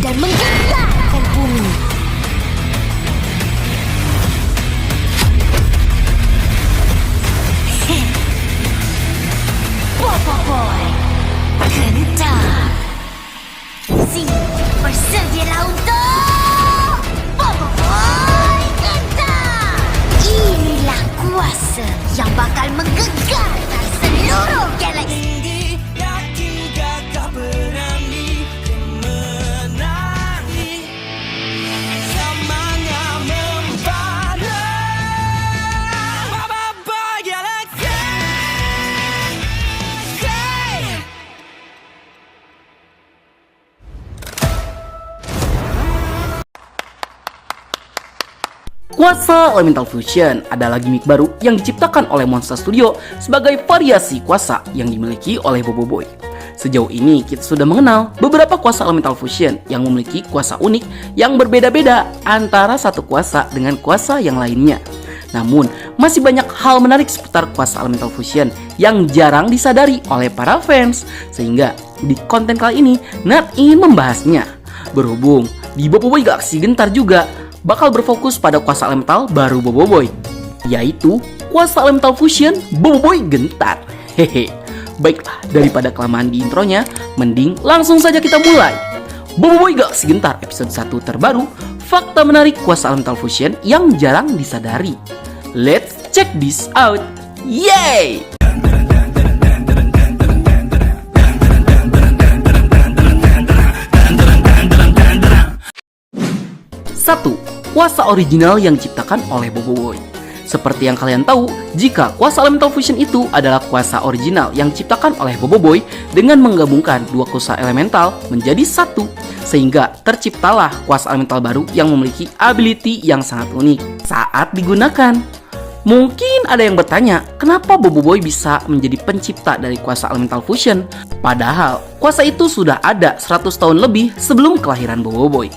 dan menggerakkan bumi. Boboiboy gentar. Bersedialah untuk Boboiboy gentar. Inilah kuasa yang bakal menggegarkan seluruh galaksi. Kuasa Elemental Fusion adalah gimmick baru yang diciptakan oleh Monster Studio sebagai variasi kuasa yang dimiliki oleh Boboiboy. Sejauh ini kita sudah mengenal beberapa kuasa Elemental Fusion yang memiliki kuasa unik yang berbeda-beda antara satu kuasa dengan kuasa yang lainnya. Namun, masih banyak hal menarik seputar kuasa Elemental Fusion yang jarang disadari oleh para fans. Sehingga di konten kali ini Nat ingin membahasnya. Berhubung di Boboiboy Galaxy Gentar juga bakal berfokus pada kuasa elemental baru Boboiboy, yaitu kuasa Elemental Fusion Boboiboy Gentar. Hehe. Baiklah, daripada kelamaan di intronya, mending langsung saja kita mulai. Boboiboy Galaxy Gentar episode 1 terbaru, fakta menarik kuasa Elemental Fusion yang jarang disadari. Let's check this out. Yay! 1. Kuasa original yang diciptakan oleh Boboiboy. Seperti yang kalian tahu, jika kuasa Elemental Fusion itu adalah kuasa original yang diciptakan oleh Boboiboy dengan menggabungkan dua kuasa elemental menjadi satu, sehingga terciptalah kuasa elemental baru yang memiliki ability yang sangat unik saat digunakan. Mungkin ada yang bertanya, kenapa Boboiboy bisa menjadi pencipta dari kuasa Elemental Fusion? Padahal, kuasa itu sudah ada 100 tahun lebih sebelum kelahiran Boboiboy.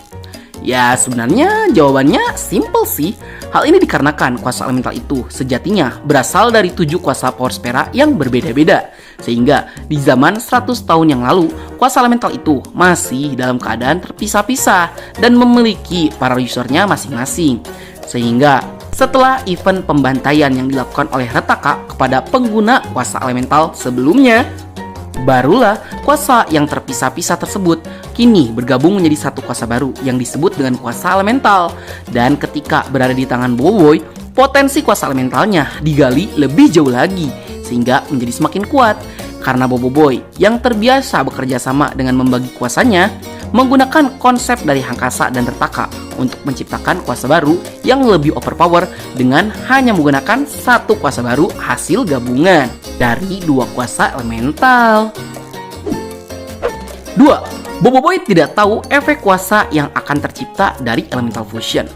Ya, sebenarnya jawabannya simple sih. Hal ini dikarenakan kuasa elemental itu sejatinya berasal dari 7 kuasa Power Spera yang berbeda-beda. Sehingga di zaman 100 tahun yang lalu, kuasa elemental itu masih dalam keadaan terpisah-pisah dan memiliki para usernya masing-masing. Sehingga setelah event pembantaian yang dilakukan oleh Retaka kepada pengguna kuasa elemental sebelumnya, barulah kuasa yang terpisah-pisah tersebut kini bergabung menjadi satu kuasa baru yang disebut dengan kuasa elemental. Dan ketika berada di tangan Boboiboy, potensi kuasa elementalnya digali lebih jauh lagi sehingga menjadi semakin kuat. Karena Boboiboy yang terbiasa bekerja sama dengan membagi kuasanya, menggunakan konsep dari Hangkasa dan Retaka untuk menciptakan kuasa baru yang lebih overpower dengan hanya menggunakan satu kuasa baru hasil gabungan dari dua kuasa elemental. 2. Boboiboy tidak tahu efek kuasa yang akan tercipta dari Elemental Fusion.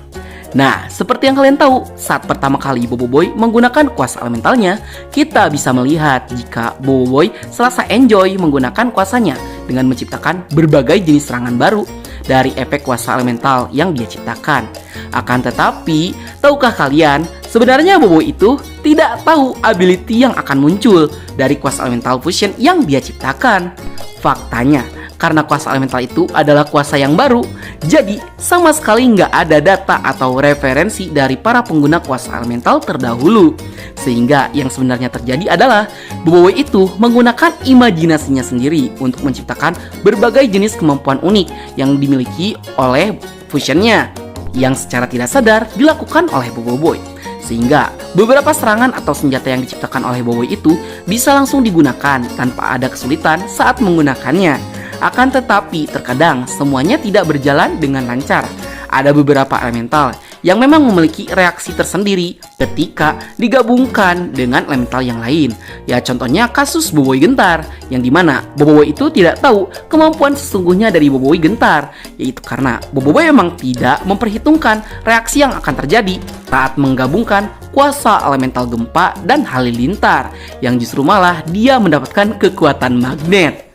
Nah, seperti yang kalian tahu, saat pertama kali Boboiboy menggunakan kuasa elementalnya, kita bisa melihat jika Boboiboy serasa enjoy menggunakan kuasanya dengan menciptakan berbagai jenis serangan baru dari efek kuasa elemental yang dia ciptakan. Akan tetapi, tahukah kalian, sebenarnya Boboiboy itu tidak tahu ability yang akan muncul dari kuasa Elemental Fusion yang dia ciptakan. Faktanya, karena kuasa elemental itu adalah kuasa yang baru, jadi sama sekali nggak ada data atau referensi dari para pengguna kuasa elemental terdahulu. Sehingga yang sebenarnya terjadi adalah Boboiboy itu menggunakan imajinasinya sendiri untuk menciptakan berbagai jenis kemampuan unik yang dimiliki oleh fusionnya, yang secara tidak sadar dilakukan oleh Boboiboy. Sehingga beberapa serangan atau senjata yang diciptakan oleh Boboiboy itu bisa langsung digunakan tanpa ada kesulitan saat menggunakannya. Akan tetapi terkadang semuanya tidak berjalan dengan lancar. Ada beberapa elemental yang memang memiliki reaksi tersendiri ketika digabungkan dengan elemental yang lain. Ya, contohnya kasus Boboiboy Gentar, yang dimana Boboiboy itu tidak tahu kemampuan sesungguhnya dari Boboiboy Gentar, yaitu karena Boboiboy memang tidak memperhitungkan reaksi yang akan terjadi saat menggabungkan kuasa elemental gempa dan halilintar, yang justru malah dia mendapatkan kekuatan magnet.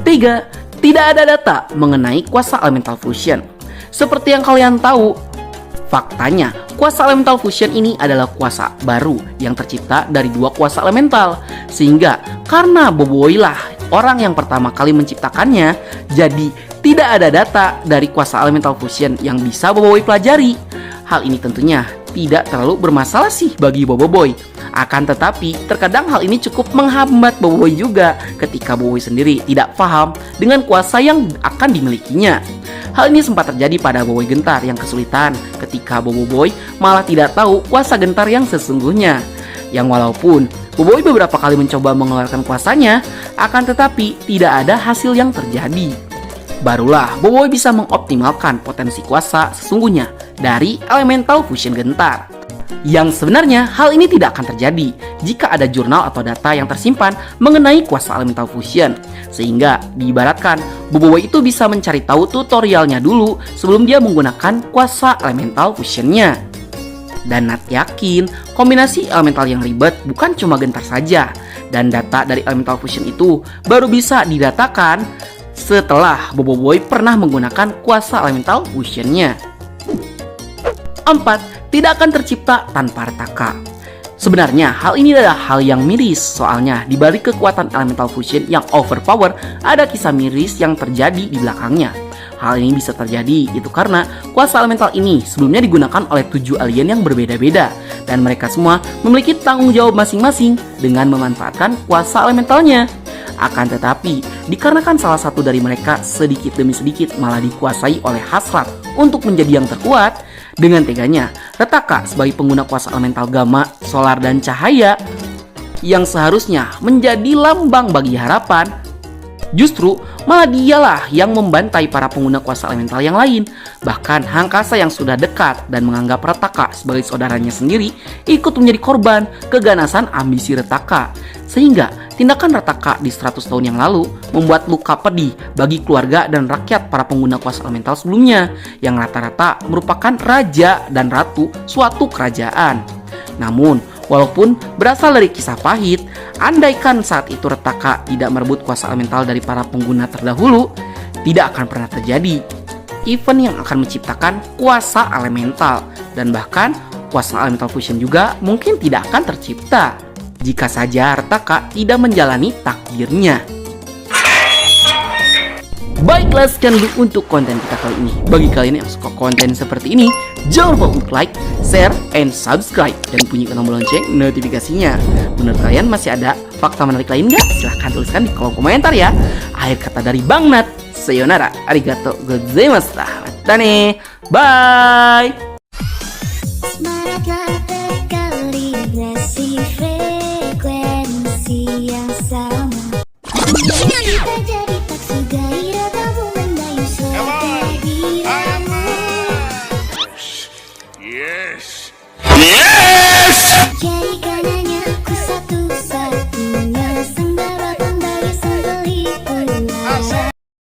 3. Tidak ada data mengenai kuasa Elemental Fusion. Seperti yang kalian tahu, faktanya kuasa Elemental Fusion ini adalah kuasa baru yang tercipta dari dua kuasa elemental. Sehingga karena Boboiboy lah orang yang pertama kali menciptakannya, jadi tidak ada data dari kuasa elemental fusion yang bisa Boboiboy pelajari. Hal ini tentunya tidak terlalu bermasalah sih bagi Boboiboy. Akan tetapi, terkadang hal ini cukup menghambat Boboiboy juga ketika Boboiboy sendiri tidak paham dengan kuasa yang akan dimilikinya. Hal ini sempat terjadi pada Boboiboy Gentar yang kesulitan ketika Boboiboy malah tidak tahu kuasa Gentar yang sesungguhnya. Yang walaupun Boboiboy beberapa kali mencoba mengeluarkan kuasanya, akan tetapi tidak ada hasil yang terjadi. Barulah Boboiboy bisa mengoptimalkan potensi kuasa sesungguhnya dari elemental fusion Gentar. Yang sebenarnya hal ini tidak akan terjadi jika ada jurnal atau data yang tersimpan mengenai kuasa elemental fusion. Sehingga diibaratkan Boboiboy itu bisa mencari tahu tutorialnya dulu sebelum dia menggunakan kuasa elemental fusionnya. Dan Nat yakin kombinasi elemental yang ribet bukan cuma Gentar saja. Dan data dari elemental fusion itu baru bisa didatakan setelah Boboiboy pernah menggunakan kuasa elemental fusionnya. 4. Tidak akan tercipta tanpa Retaka. Sebenarnya hal ini adalah hal yang miris, soalnya di balik kekuatan elemental fusion yang overpower ada kisah miris yang terjadi di belakangnya. Hal ini bisa terjadi itu karena kuasa elemental ini sebelumnya digunakan oleh 7 alien yang berbeda-beda, dan mereka semua memiliki tanggung jawab masing-masing dengan memanfaatkan kuasa elementalnya. Akan tetapi, dikarenakan salah satu dari mereka sedikit demi sedikit malah dikuasai oleh hasrat untuk menjadi yang terkuat, dengan teganya, Retaka sebagai pengguna kuasa elemental gamma, solar, dan cahaya yang seharusnya menjadi lambang bagi harapan, justru malah dialah yang membantai para pengguna kuasa elemental yang lain. Bahkan Hangkasa yang sudah dekat dan menganggap Retaka sebagai saudaranya sendiri ikut menjadi korban keganasan ambisi Retaka. Sehingga tindakan Retaka di 100 tahun yang lalu membuat luka pedih bagi keluarga dan rakyat para pengguna kuasa elemental sebelumnya yang rata-rata merupakan raja dan ratu suatu kerajaan. Namun, walaupun berasal dari kisah pahit, andaikan saat itu Retaka tidak merebut kuasa elemental dari para pengguna terdahulu, tidak akan pernah terjadi event yang akan menciptakan kuasa elemental, dan bahkan kuasa elemental fusion juga mungkin tidak akan tercipta jika saja Retaka tidak menjalani takdirnya. Baiklah, sekian dulu untuk konten kita kali ini. Bagi kalian yang suka konten seperti ini, jangan lupa untuk like, share, and subscribe, dan bunyikan tombol lonceng notifikasinya. Menurut kalian masih ada fakta menarik lain nggak? Silahkan tuliskan di kolom komentar ya. Akhir kata dari Bang Nat, sayonara, arigato gozaimashita, matane, bye. Semangatlah berkalibrasi frekuensi yang sama. Kita jadi tak segairah kamu mendayung kehadiranmu. Yes! Yes! Jadi